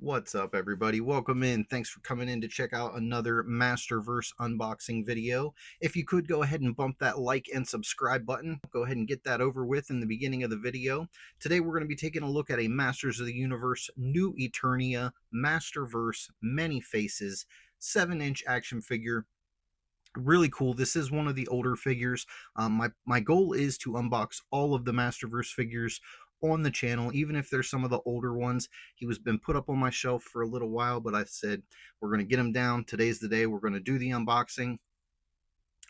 What's up, everybody? Welcome in. Thanks for coming in to check out another Masterverse unboxing video. If you could go ahead and bump that like and subscribe button, go ahead and get that over with in the beginning of the video. Today we're going to be taking a look at a Masters of the Universe New Eternia Masterverse Man-E-Faces 7-inch action figure. Really cool. This is one of the older figures. My goal is to unbox all of the Masterverse figures on the channel, even if there's some of the older ones. He was been put up on my shelf for a little while, but I said we're going to get him down. Today's the day. We're going to do the unboxing,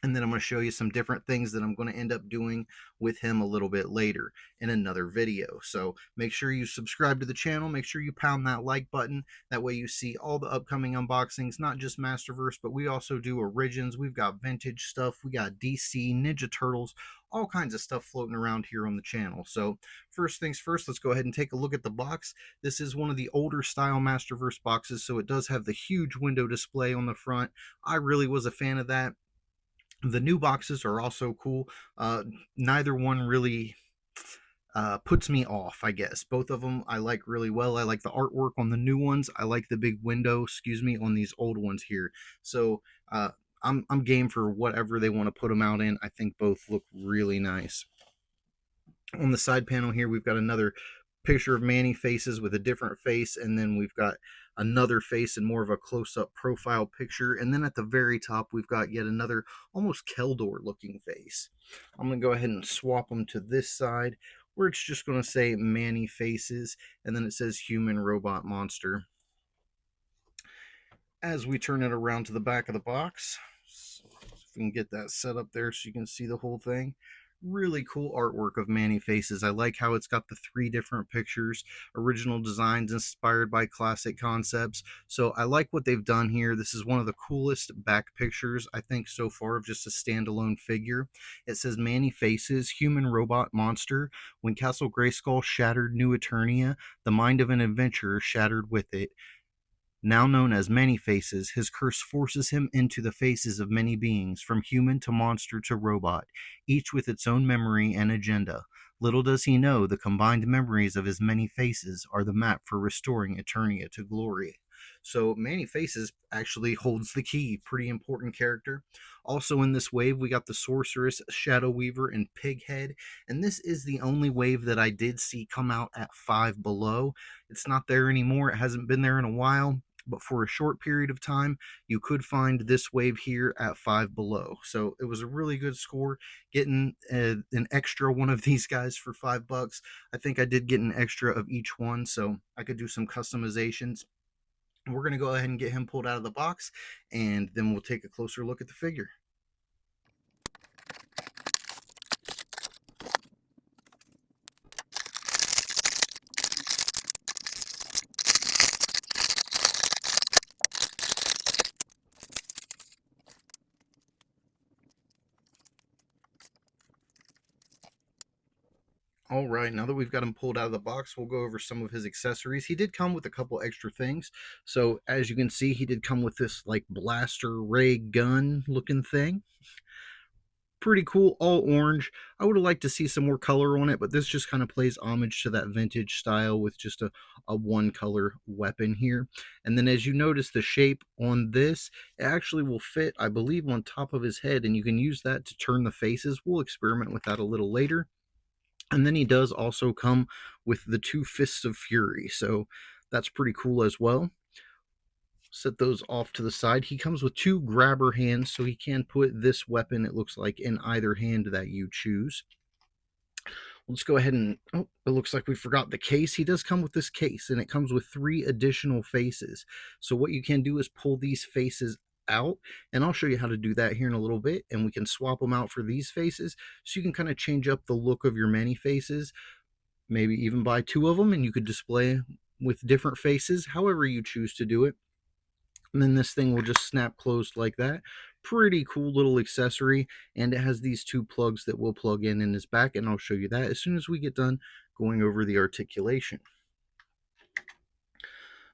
and then I'm going to show you some different things that I'm going to end up doing with him a little bit later in another video. So make sure you subscribe to the channel. Make sure you pound that like button. That way you see all the upcoming unboxings, not just Masterverse, but we also do Origins. We've got vintage stuff. We got DC, Ninja Turtles, all kinds of stuff floating around here on the channel. So first things first, let's go ahead and take a look at the box. This is one of the older style Masterverse boxes, so it does have the huge window display on the front. I really was a fan of that. The new boxes are also cool. Neither one really puts me off, I guess. Both of them I like really well. I like the artwork on the new ones. I like the big window, on these old ones here. So I'm game for whatever they want to put them out in. I think both look really nice. On the side panel here, we've got another picture of Man-E-Faces with a different face, and then we've got another face and more of a close-up profile picture, and then at the very top we've got yet another almost Keldor looking face. I'm going to go ahead and swap them to this side where it's just going to say Man-E-Faces, and then it says Human Robot Monster. As we turn it around to the back of the box, if we can get that set up there so you can see the whole thing. Really cool artwork of Man-E-Faces. I like how it's got the 3 different pictures, original designs inspired by classic concepts. So I like what they've done here. This is one of the coolest back pictures, I think, so far of just a standalone figure. It says Man-E-Faces, Human Robot Monster. When Castle Grayskull shattered New Eternia, the mind of an adventurer shattered with it. Now known as Man-E-Faces, his curse forces him into the faces of many beings, from human to monster to robot, each with its own memory and agenda. Little does he know the combined memories of his many faces are the map for restoring Eternia to glory. So Man-E-Faces actually holds the key. Pretty important character. Also in this wave, we got the Sorceress, Shadow Weaver, and Pighead. And this is the only wave that I did see come out at 5 Below. It's not there anymore. It hasn't been there in a while, but for a short period of time you could find this wave here at 5 Below. So it was a really good score getting an extra one of these guys for $5. I think I did get an extra of each one, so I could do some customizations. We're going to go ahead and get him pulled out of the box, and then we'll take a closer look at the figure. All right, now that we've got him pulled out of the box, we'll go over some of his accessories. He did come with a couple extra things. So as you can see, he did come with this like blaster ray gun looking thing. Pretty cool, all orange. I would have liked to see some more color on it, but this just kind of plays homage to that vintage style with just a one color weapon here. And then as you notice, the shape on this, it actually will fit, I believe, on top of his head, and you can use that to turn the faces. We'll experiment with that a little later. And then he does also come with the 2 Fists of Fury, so that's pretty cool as well. Set those off to the side. He comes with 2 grabber hands, so he can put this weapon, it looks like, in either hand that you choose. Let's go ahead and, oh, it looks like we forgot the case. He does come with this case, and it comes with 3 additional faces. So what you can do is pull these faces out, and I'll show you how to do that here in a little bit, and we can swap them out for these faces, so you can kind of change up the look of your Man-E-Faces. Maybe even buy 2 of them, and you could display with different faces, however you choose to do it. And then this thing will just snap closed like that. Pretty cool little accessory, and it has these 2 plugs that will plug in his back, and I'll show you that as soon as we get done going over the articulation.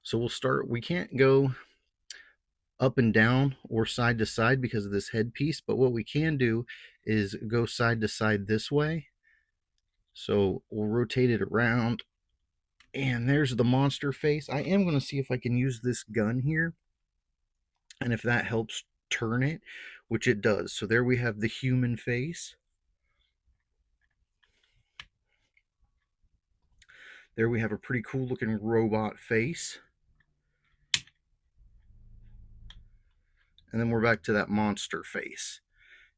So we'll start, we can't go up and down or side to side because of this headpiece, but what we can do is go side to side this way. So we'll rotate it around, And there's the monster face. I am going to see if I can use this gun here, and if that helps turn it, which it does. So there we have the human face. There we have a pretty cool looking robot face. And then we're back to that monster face.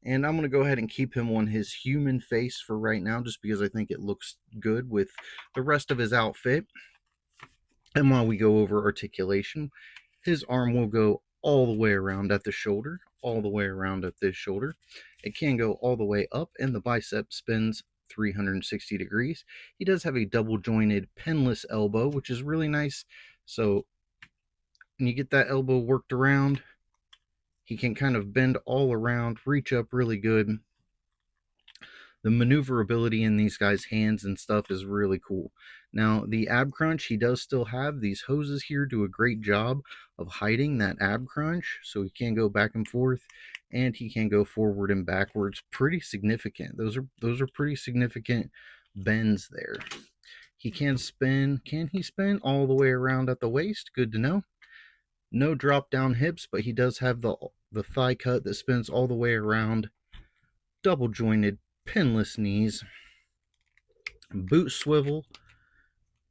And I'm going to go ahead and keep him on his human face for right now, just because I think it looks good with the rest of his outfit. And while we go over articulation, his arm will go all the way around at the shoulder, all the way around at this shoulder. It can go all the way up, and the bicep spins 360 degrees. He does have a double jointed pinless elbow, which is really nice. So when you get that elbow worked around, he can kind of bend all around, reach up really good. The maneuverability in these guys' hands and stuff is really cool. Now, the ab crunch, he does still have. These hoses here do a great job of hiding that ab crunch, so he can go back and forth, and he can go forward and backwards. Pretty significant. Those are pretty significant bends there. He can spin. Can he spin all the way around at the waist? Good to know. No drop down hips, but he does have the thigh cut that spins all the way around. Double jointed pinless knees, boot swivel,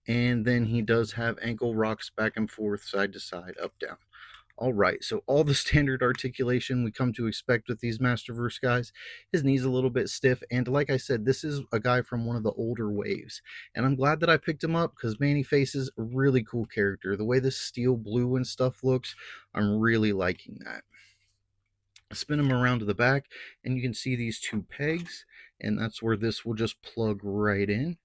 and then he does have ankle rocks back and forth, side to side, up, down. All right, so all the standard articulation we come to expect with these Masterverse guys. His knee's a little bit stiff, and like I said, this is a guy from one of the older waves, and I'm glad that I picked him up because Man-E-Faces, a really cool character. The way this steel blue and stuff looks, I'm really liking that. Spin him around to the back, and you can see these two pegs, and that's where this will just plug right in.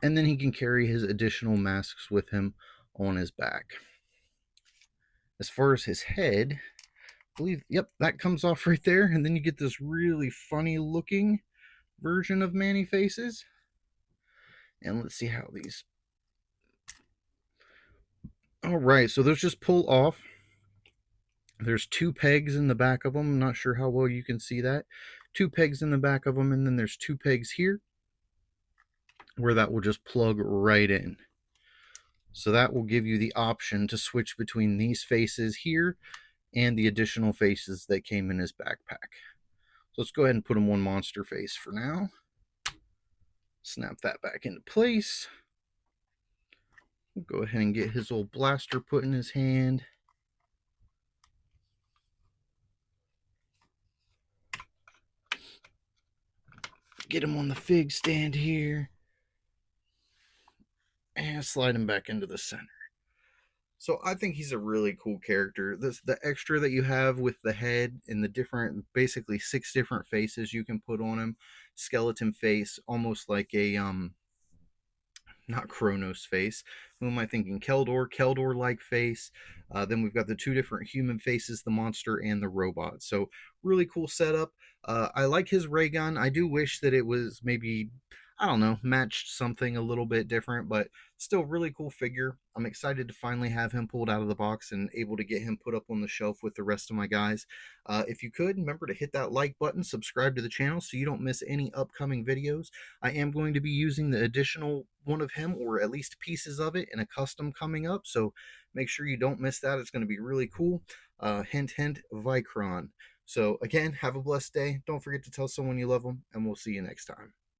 And then he can carry his additional masks with him on his back. As far as his head, I believe, yep, that comes off right there, and then you get this really funny looking version of Man-E-Faces. And let's see how these... All right, so those just pull off. There's two pegs in the back of them. I'm not sure how well you can see that. Two pegs in the back of them, and then there's two pegs here where that will just plug right in. So that will give you the option to switch between these faces here and the additional faces that came in his backpack. So let's go ahead and put him on monster face for now. Snap that back into place. We'll go ahead and get his old blaster put in his hand. Get him on the fig stand here. And slide him back into the center. So I think he's a really cool character. The extra that you have with the head and the different, basically 6 different faces you can put on him. Skeleton face, almost like a not Kronos face. Who am I thinking? Keldor-like face. Then we've got the 2 different human faces, the monster and the robot. So really cool setup. I like his ray gun. I do wish that it was maybe, I don't know, matched something a little bit different, but still really cool figure. I'm excited to finally have him pulled out of the box and able to get him put up on the shelf with the rest of my guys. If you could, remember to hit that like button, subscribe to the channel so you don't miss any upcoming videos. I am going to be using the additional one of him, or at least pieces of it, in a custom coming up, so make sure you don't miss that. It's going to be really cool. Hint, hint, Vicron. So again, have a blessed day. Don't forget to tell someone you love them, and we'll see you next time.